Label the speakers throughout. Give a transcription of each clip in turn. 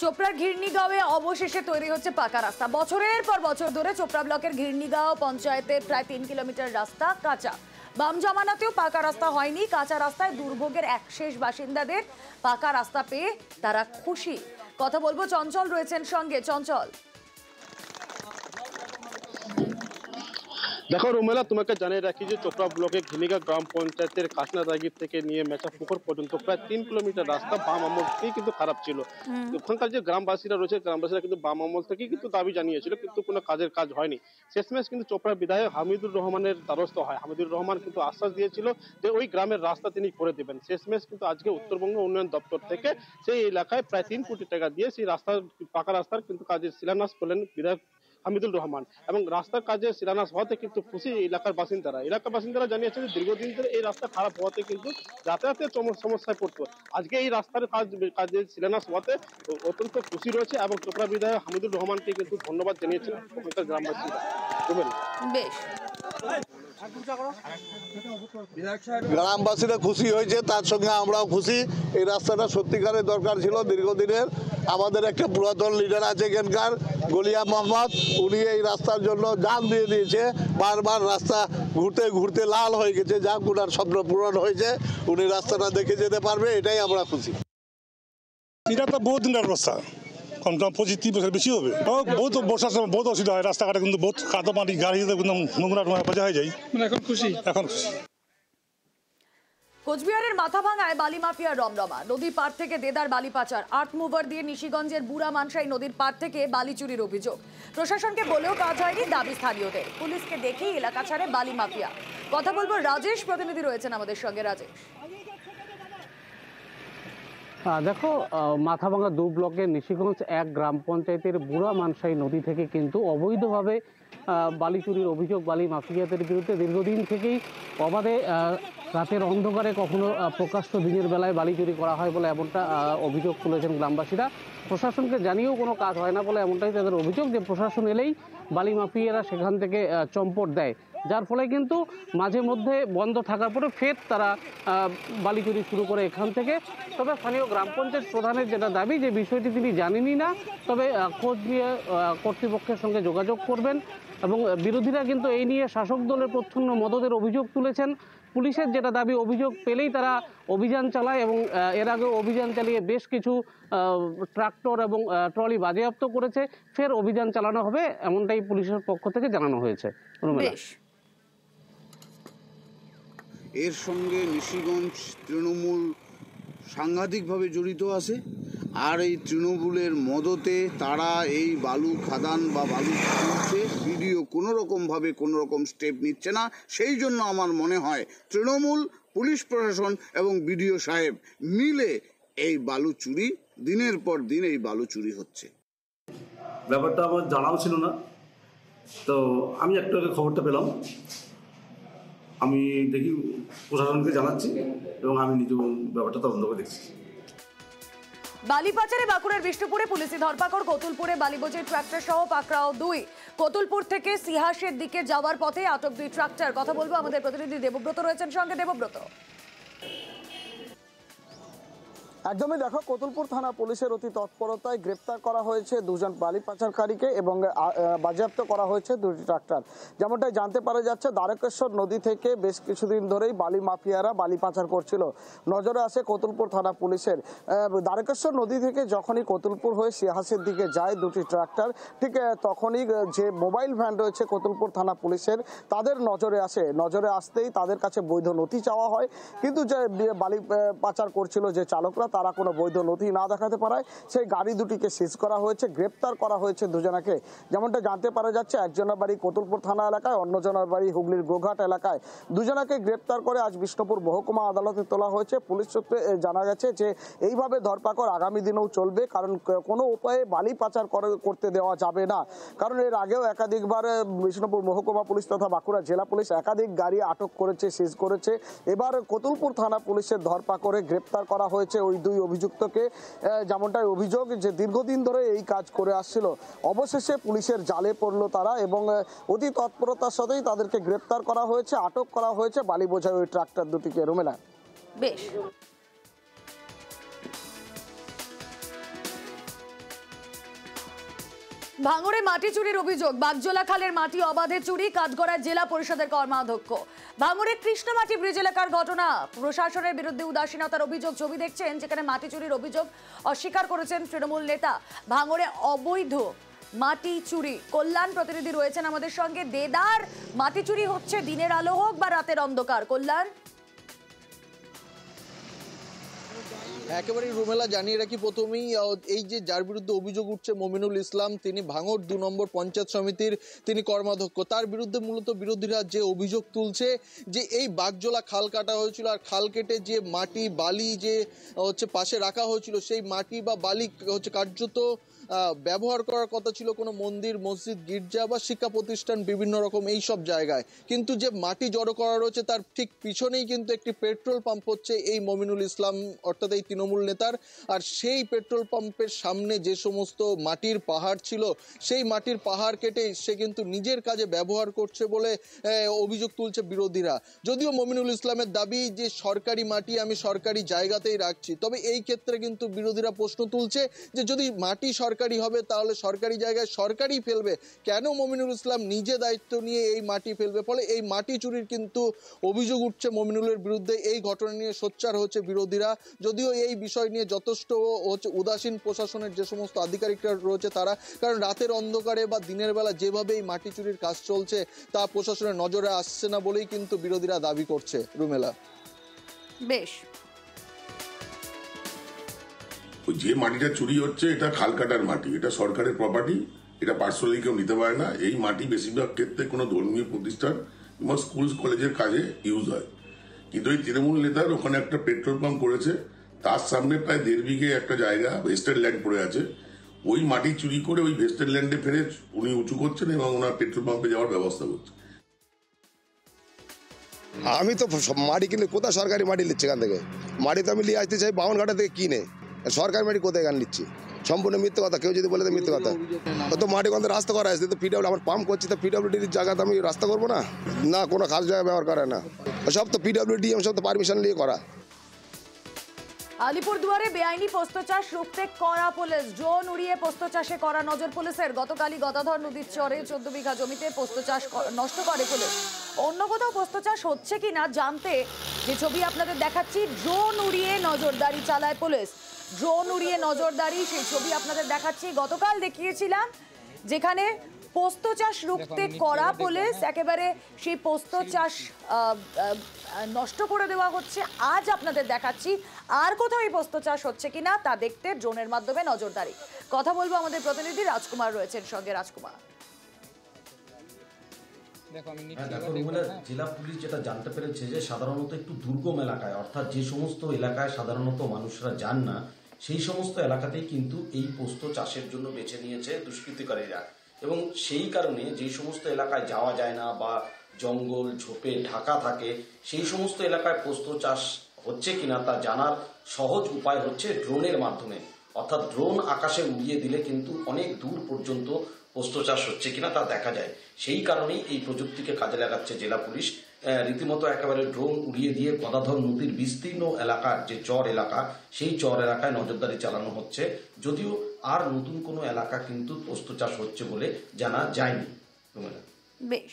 Speaker 1: চোপড়ার ঘিরনিগাঁওয়ে অবশেষে তৈরি হচ্ছে পাকা রাস্তা। বছরের পর বছর ধরে চোপড়া ব্লকের ঘিরনিগাঁও পঞ্চায়েতের প্রায় 3 কিলোমিটার রাস্তা কাঁচা। বাম জামানাতেও পাকা রাস্তা হয়নি। কাঁচা রাস্তায় দুর্ভোগের একশেষ বাসিন্দাদের পাকা রাস্তা পেয়ে তারা খুশি। কথা বলবো, চঞ্চল রয়েছেন সঙ্গে। চঞ্চল,
Speaker 2: দেখো রুমেলা, তোমাকে জানিয়ে রাখি যে চোপড়া ব্লকের ঘিরনিগাঁও গ্রাম পঞ্চায়েতের কাশনাদাগির থেকে নিয়ে মেচাপুকুর পর্যন্ত প্রায় 3 কিলোমিটার রাস্তা বাম আমল থেকেই কিন্তু খারাপ ছিল। ওখানকার যে গ্রামবাসীরা রয়েছে, গ্রামবাসীরা কিন্তু বাম আমল থেকেই কিন্তু দাবি জানিয়েছিল, কিন্তু কোনো কাজ হয়নি। শেষমেশ কিন্তু চোপড়ার বিধায়ক হামিদুর রহমানের দ্বারস্থ হয়। হামিদুর রহমান কিন্তু আশ্বাস দিয়েছিল যে ওই গ্রামের রাস্তা তিনি করে দেবেন। শেষমেশ কিন্তু আজকে উত্তরবঙ্গ উন্নয়ন দপ্তর থেকে সেই এলাকায় প্রায় 3 কোটি টাকা দিয়ে সেই রাস্তার পাকা রাস্তার কিন্তু কাজের শিলান্যাস করলেন বিধায়ক হামিদুর রহমান। এবং রাস্তার কাজে শিলান্যাস হওয়াতে কিন্তু খুশি এলাকার বাসিন্দারা জানিয়েছেন যে দীর্ঘদিন ধরে এই রাস্তা খারাপ হওয়াতে কিন্তু যাতায়াতের সমস্যায় পড়তো। আজকে এই রাস্তার কাজে শিলান্যাস হওয়াতে অত্যন্ত খুশি রয়েছে এবং চোপড়া বিধায়ক হামিদুর রহমানকে কিন্তু ধন্যবাদ জানিয়েছেন ওখানকার গ্রামবাসীরা।
Speaker 1: বেশ,
Speaker 3: গ্রামবাসীরা খুশি হয়েছে, তার সঙ্গে আমরাও খুশি। এই রাস্তাটা সত্যিকারের দরকার ছিল দীর্ঘদিনের। আমাদের একটা পুরাতন লিডার আছে এখানকার, গলিয়া মোহাম্মদ, উনি এই রাস্তার জন্য জান দিয়ে দিয়েছে। বারবার রাস্তা ঘুরতে ঘুরতে লাল হয়ে গেছে, যা ওনার স্বপ্ন পূরণ হয়েছে। উনি রাস্তাটা দেখে যেতে পারবে, এটাই আমরা খুশি।
Speaker 4: এটা তো বহুত দিনের রাস্তা, কম দাম 25-30 বছর বেশি হবে। বহুত বর্ষার সময় বহুত অসুবিধা হয়, রাস্তাঘাটে কিন্তু বহুত কাদা পানি, গাড়ি নোংরা বাজা হয়ে যায়। এখন খুশি।
Speaker 1: কোচবিহারের মাথাভাঙায় বালি মাফিয়ার রমরমা। নদীর পার থেকে দেদার বালি পাচার। আর্ট মুভার দিয়ে নিশিগঞ্জের বুড়া মানসাই নদীর পার থেকে বালি চুরির অভিযোগ। প্রশাসনকে বলেও কাজ হয়নি, দাবি স্থানীয়দের। পুলিশকে দেখেই এলাকা ছাড়ে বালি মাফিয়া। কথা বলবো, রাজেশ প্রতিনিধি রয়েছেন আমাদের সঙ্গে। রাজেশ,
Speaker 5: দেখো, মাথাভাঙা 2 ব্লকের নিশিগঞ্জ 1 গ্রাম পঞ্চায়েতের বুড়া মানসাই নদী থেকে কিন্তু অবৈধভাবে বালি চুরির অভিযোগ বালি মাফিয়াদের বিরুদ্ধে দীর্ঘদিন থেকেই অবাধে রাতের অন্ধকারে কখনো প্রকাশ্য দিনের বেলায় বালি চুরি করা হয় বলে এমনটা অভিযোগ তুলেছেন গ্রামবাসীরা। প্রশাসনকে জানিয়েও কোনো কাজ হয় না বলে এমনটাই তাদের অভিযোগ, যে প্রশাসন এলেই বালি মাফিয়ারা সেখান থেকে চম্পট দেয়, যার ফলে কিন্তু মাঝে মধ্যে বন্ধ থাকার পরে ফের তারা বালি চুরি শুরু করে এখান থেকে। তবে স্থানীয় গ্রাম পঞ্চায়েত প্রধানের যেটা দাবি, যে বিষয়টি তিনি জানেনই না, তবে খোঁজ নিয়ে কর্তৃপক্ষের সঙ্গে যোগাযোগ করবেন। এবং বিরোধীরা কিন্তু এই নিয়ে শাসক দলের প্রচ্ছন্ন মদদের অভিযোগ তুলেছেন। পুলিশের যেটা দাবি, অভিযোগ পেলেই তারা অভিযান চালায় এবং এর আগেও অভিযান চালিয়ে বেশ কিছু ট্রাক্টর এবং ট্রলি বাজেয়াপ্ত করেছে। ফের অভিযান চালানো হবে, এমনটাই পুলিশের পক্ষ থেকে জানানো হয়েছে।
Speaker 6: এর সঙ্গে নিশিগঞ্জ তৃণমূল সাংঘাতিকভাবে জড়িত আছে, আর এই তৃণমূলের মদতে তারা এই বালু খাদান বা বালু তুলছে। ভিডিও কোনো রকম স্টেপ নিচ্ছে না। সেই জন্য আমার মনে হয় তৃণমূল, পুলিশ প্রশাসন এবং বিডিও সাহেব মিলে এই বালু চুরি, দিনের পর দিন এই বালু চুরি হচ্ছে।
Speaker 7: ব্যাপারটা আমার জানাও ছিল না, তো আমি একটু আগে খবরটা পেলাম। আমি দেখি প্রশাসনকে জানাচ্ছি এবং আমি নিজেও ব্যাপারটা তদন্ত করে দেখছি।
Speaker 1: বালি পাচারে বাঁকুড়ার বিষ্ণুপুরে পুলিশি ধরপাকড়। কতুলপুরে বালি বোঝাই ট্রাক্টর সহ পাকড়াও 2। কতুলপুর থেকে সিহাসের দিকে যাওয়ার পথে আটক 2 ট্রাক্টর। কথা বলবো, আমাদের প্রতিনিধি দেবব্রত রয়েছেন সঙ্গে। দেবব্রত,
Speaker 8: একদমই, দেখো, কতুলপুর থানা পুলিশের অতি তৎপরতায় গ্রেপ্তার করা হয়েছে 2 জন বালি পাচারকারীকে এবং বাজেয়াপ্ত করা হয়েছে 2টি ট্রাক্টর। যেমনটাই জানতে পারা যাচ্ছে, দ্বারকেশ্বর নদী থেকে বেশ কিছুদিন ধরেই বালি মাফিয়ারা বালি পাচার করছিল। নজরে আসে কতুলপুর থানা পুলিশের। দ্বারকেশ্বর নদী থেকে যখনই কতুলপুর হয়ে সিহাসের দিকে যায় 2টি ট্রাক্টর, ঠিক তখনই যে মোবাইল ভ্যান রয়েছে কতুলপুর থানা পুলিশের, তাদের নজরে আসতেই তাদের কাছে বৈধ নথি চাওয়া হয়। কিন্তু যে বালি পাচার করছিল যে চালকরা, তারা কোনো বৈধ নথি না দেখাতে পারায় সেই গাড়ি দুটিকে সিজ করা হয়েছে। গ্রেপ্তার করা হয়েছে 2 জনকে। যেমনটা জানতে পারা যাচ্ছে, একজনের বাড়ি কতুলপুর থানা এলাকায়, অন্যজনের বাড়ি হুগলির গোঘাট এলাকায়। 2 জনকে গ্রেপ্তার করে আজ বিষ্ণুপুর মহকুমা আদালতে তোলা হয়েছে। পুলিশ সূত্রে জানা গেছে যে এইভাবে ধরপাকড় আগামী দিনেও চলবে, কারণ কোনো উপায়ে বালি পাচার করতে দেওয়া যাবে না। কারণ এর আগেও একাধিকবার বিষ্ণুপুর মহকুমা পুলিশ তথা বাঁকুড়া জেলা পুলিশ একাধিক গাড়ি আটক করেছে, সিজ করেছে। এবার কতুলপুর থানা পুলিশের ধরপাকড়ে গ্রেপ্তার করা হয়েছে ওই 2 অভিযুক্তকে। যেমনটাই অভিযোগ, যে দীর্ঘদিন ধরে এই কাজ করে আসছিল, অবশেষে পুলিশের জালে পড়লো তারা এবং অতি তৎপরতার সাথেই তাদেরকে গ্রেপ্তার করা হয়েছে, আটক করা হয়েছে বালি বোঝাই ওই ট্রাক্টর দুটিকে। রুমেলা,
Speaker 1: বেশ। ভাঙড়ে মাটি চুরির অভিযোগ, বাগজোলা খালের মাটি অবাধে চুরি, কাঠগড়ায় জেলা পরিষদের কর্মাধ্যক্ষ। ভাঙড়ে কৃষ্ণমাটি ব্রিজ এলাকার ঘটনা, প্রশাসনের বিরুদ্ধে উদাসীনতার অভিযোগ। ছবি দেখছেন যেখানে মাটি চুরির অভিযোগ অস্বীকার করেছেন তৃণমূল নেতা। ভাঙড়ে অবৈধ মাটি চুরি। কল্যাণ প্রতিনিধি রয়েছেন আমাদের সঙ্গে। দেদার, মাটি চুরি হচ্ছে দিনের আলো হোক বা রাতের অন্ধকার। কল্যাণ,
Speaker 9: একেবারেই রুমেলা, জানিয়ে রাখি প্রথমেই এই যে যার বিরুদ্ধে অভিযোগ উঠছে মমিনুল ইসলাম, তিনি ভাঙড় 2 নম্বর পঞ্চায়েত সমিতির তিনি কর্মাধ্যক্ষ। তার বিরুদ্ধে মূলত বিরোধীরা যে অভিযোগ তুলছে যে এই বাগজোলা খাল কাটা হয়েছিল, আর খাল কেটে যে মাটি বালি যে পাশে রাখা হয়েছিল, সেই মাটি বা বালি কার্যত ব্যবহার করার কথা ছিল কোনো মন্দির, মসজিদ, গির্জা বা শিক্ষা প্রতিষ্ঠান, বিভিন্ন রকম এই সব জায়গায়। কিন্তু যে মাটি জড়ো করা রয়েছে তার ঠিক পিছনেই কিন্তু একটি পেট্রোল পাম্প হচ্ছে এই মমিনুল ইসলাম অর্থাৎ এই তৃণমূল নেতার। আর সেই পেট্রোল পাম্পের সামনে যে সমস্ত মাটির পাহাড় ছিল, সেই মাটির পাহাড় কেটে সে কিন্তু নিজের কাজে ব্যবহার করছে বলে অভিযোগ তুলছে বিরোধীরা। যদিও মমিনুল ইসলামের দাবি যে সরকারি মাটি আমি সরকারি জায়গাতেই রাখছি, তবে এই ক্ষেত্রে কিন্তু বিরোধীরা প্রশ্ন তুলছে যে যদি মাটি সরকারি হবে তাহলে সরকারি জায়গায় সরকারই ফেলবে, কেন মমিনুল ইসলাম নিজে দায়িত্ব নিয়ে এই মাটি ফেলবে? ফলে এই মাটি চুরির কিন্তু অভিযোগ উঠছে মমিনুলের বিরুদ্ধে। এই ঘটনা নিয়ে সোচ্চার হচ্ছে বিরোধীরা, যদিও এই বিষয় নিয়ে যথেষ্ট উদাসীন প্রশাসনের যে সমস্ত আধিকারিকরা রয়েছে তারা, কারণ রাতের অন্ধকারে বা দিনের বেলা যেভাবে এই মাটি চুরির কাজ চলছে তা প্রশাসনের নজরে আসছে না বলেই কিন্তু বিরোধীরা দাবি করছে। রুমেলা,
Speaker 1: বেশ।
Speaker 10: যে মাটিটা চুরি হচ্ছে এটা খালকাটার মাটি, এটা সরকারের প্রপার্টি, এটা পার্সোনালি কেউ নিতে পারে না। এই মাটি বেশিরভাগ ক্ষেত্রে কোনো ধর্মীয় প্রতিষ্ঠান এবং স্কুল কলেজের কাজে ইউজ হয়। কিন্তু এই তৃণমূল নেতার ওখানে একটা পেট্রোল পাম্প করেছে, তার সামনে প্রায় 1.5 বিঘে একটা জায়গা ভেস্টেড ল্যান্ড পড়ে আছে। ওই মাটি চুরি করে ওই ভেস্টেড ল্যান্ডে ফেলে উনি উঁচু করছেন এবং ওনার পেট্রোল পাম্পে যাওয়ার ব্যবস্থা করছেন।
Speaker 11: আমি তো মাটি কিনলে কোথায় সরকারি মাটি নিচ্ছে এখান থেকে? মাটি তো আমি নিয়ে আসতে চাই বাউনঘাটা থেকে কিনে, সরকারি মাটি কোথায় এখানে নিচ্ছি? সম্পূর্ণ মিথ্যে কথা। কেউ যদি বলে তো মিথ্যে কথা। তো মাটি গন্ধে রাস্তা করা আছে, তো পিডব্লিউ আমার পাম্প করছি, তো পিডব্লিউডির জায়গাতে আমি রাস্তা করবো না? না, কোনো খাস জায়গা ব্যবহার করে না, সব তো পিডব্লিউডি সব তো পারমিশন নিয়ে করা।
Speaker 1: আলিপুরদুয়ারে বেআইনি পোস্ত চাষ রুখতে করা পুলিশ, ড্রোন উড়িয়ে পোস্ত চাষে করা নজর পুলিশের। গতকালই গদাধর নদীর চরে 14 বিঘা জমিতে পোস্ত চাষ নষ্ট করে পুলিশ। অন্য কোথাও পোস্ত চাষ হচ্ছে কিনা জানতে যে ছবি আপনাদের দেখাচ্ছি, ড্রোন উড়িয়ে নজরদারি চালায় পুলিশ। ড্রোন উড়িয়ে নজরদারি, সেই ছবি আপনাদের দেখাচ্ছি। গতকাল দেখিয়েছিলাম যেখানে পোস্ত চাষ রুখতে করা পুলিশ, একেবারে সেই পোস্ত চাষ নষ্ট করে দেওয়া হচ্ছে। আজ আপনাদের দেখাচ্ছি আর কোথাও এই পোস্ত চাষ হচ্ছে কিনা তা দেখতে ড্রোনের মাধ্যমে নজরদারি। কথা বলবো আমাদের প্রতিনিধি রাজকুমার রয়েছেন সঙ্গে। রাজকুমার,
Speaker 12: জেলা পুলিশ যেটা জানতে পেরেছে যে সাধারণত একটু দুর্গম এলাকায়, অর্থাৎ যে সমস্ত এলাকায় সাধারণত মানুষরা যান না, সেই সমস্ত এলাকাতেই কিন্তু এই পোস্ত চাষের জন্য বেছে নিয়েছে দুষ্কৃতিকারীরা। এবং সেই কারণে যে সমস্ত এলাকায় যাওয়া যায় না বা জঙ্গল ঝোপে ঢাকা থাকে, সেই সমস্ত এলাকায় পোস্ত চাষ হচ্ছে কিনা তা জানার সহজ উপায় হচ্ছে ড্রোনের মাধ্যমে। অর্থাৎ ড্রোন আকাশে উড়িয়ে দিলে কিন্তু অনেক দূর পর্যন্ত পোস্ত চাষ হচ্ছে কিনা তা দেখা যায়। সেই কারণেই এই প্রযুক্তিকে কাজে লাগাচ্ছে জেলা পুলিশ। রীতিমতো একেবারে ড্রোন উড়িয়ে দিয়ে গদাধর নদীর বিস্তীর্ণ এলাকার যে চর এলাকা, সেই চর এলাকায় নজরদারি চালানো হচ্ছে। যদিও আর নতুন কোনো এলাকা কিন্তু পোস্ত চাষ হচ্ছে বলে জানা যায়নি।
Speaker 1: বেশ,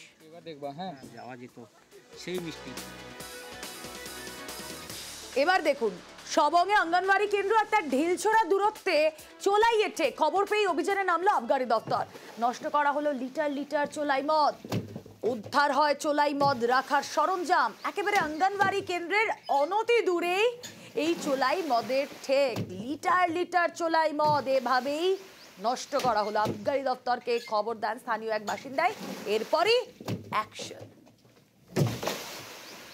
Speaker 1: এবার দেখুন সবংয়ে অঙ্গনওয়াড়ি কেন্দ্র আর তার ঢিলছোড়া দূরত্বে চোলাইয়েটে খবর পেয়ে অভিযানে নামলো আবগারি দপ্তর। নষ্ট করা হলো লিটার লিটার চোলাই মদ, উদ্ধার হয় চোলাই মদ রাখার সরঞ্জাম। একেবারে অঙ্গনওয়াড়ি কেন্দ্রের অনতি দূরেই এই চোলাই মদের ঠেক, লিটার লিটার চোলাই মদ এভাবেই নষ্ট করা হলো। আবগারি দপ্তরকে খবর দেন স্থানীয় এক বাসিন্দায়, এরপরই অ্যাকশন।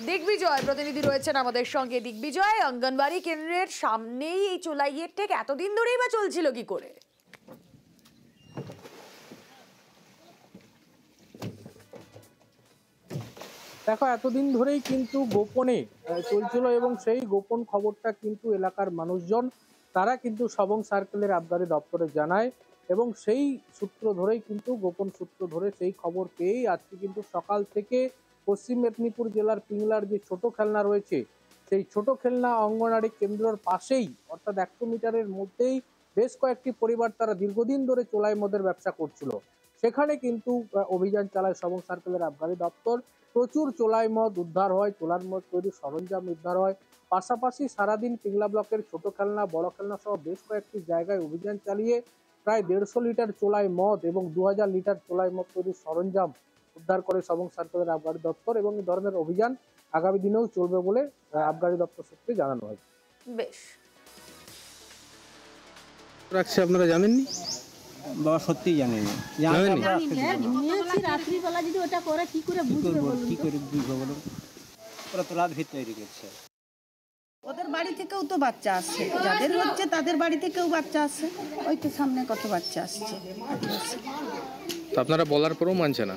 Speaker 1: দিগ্বিজয় প্রতিনিধি রয়েছেন আমাদের সঙ্গে। দিগ্বিজয়, অঙ্গনওয়াড়ি কেন্দ্রের সামনেই এই চোলাইয়ের ঠেক এতদিন ধরেই বা চলছিল কি করে?
Speaker 5: দেখো, এতদিন ধরেই কিন্তু গোপনে চলছিল এবং সেই গোপন খবরটা কিন্তু এলাকার মানুষজন তারা কিন্তু সবং সার্কেলের আবগারি দপ্তরে জানায় এবং সেই সূত্র ধরেই কিন্তু গোপন সূত্র ধরে সেই খবর পেয়েই আজকে কিন্তু সকাল থেকে পশ্চিম মেদিনীপুর জেলার পিংলার যে ছোট খেলনা রয়েছে, সেই ছোট খেলনা অঙ্গনওয়াড়ি কেন্দ্রের পাশেই অর্থাৎ 100 মিটারের মধ্যেই
Speaker 8: বেশ কয়েকটি পরিবার তারা দীর্ঘদিন ধরে চোলাই মদের ব্যবসা করছিল। সেখানে কিন্তু অভিযান চালায় সবং সার্কেলের আবগারি দপ্তর। প্রচুর চোলাই মদ উদ্ধার হয়, চোলার মদ তৈরির সরঞ্জাম উদ্ধার হয়। পাশাপাশি সারাদিন পিংলা ব্লকের ছোট খেলনা, বড় খেলনা সহ বেশ কয়েকটি জায়গায় অভিযান চালিয়ে প্রায় 150 লিটার চোলাই মদ এবং 2000 লিটার চোলাই মদ তৈরির সরঞ্জাম উদ্ধার করে সবং সার্কেলের আবগারি দপ্তর, এবং এই ধরনের অভিযান আগামী দিনেও চলবে বলে আবগারি দপ্তর সূত্রে জানানো হয়েছে।
Speaker 1: বেশ,
Speaker 13: রাখছে আপনারা জানেননি?
Speaker 14: বাবা সত্যিই জানেনি।
Speaker 15: রাত্রিবেলা যদি ওটা করে কি করে বুঝবে বলুন?
Speaker 14: কি করে বুঝবে বলুন? ওরা তো রাত ভিড় তৈরি করছে।
Speaker 15: ওদের বাড়ি থেকেও তো বাচ্চা আসছে, যাদের হচ্ছে তাদের বাড়ি থেকেও বাচ্চা আসছে। ওই তো সামনে কত বাচ্চা আসছে।
Speaker 13: তো আপনারা বলার পরেও মানছে না?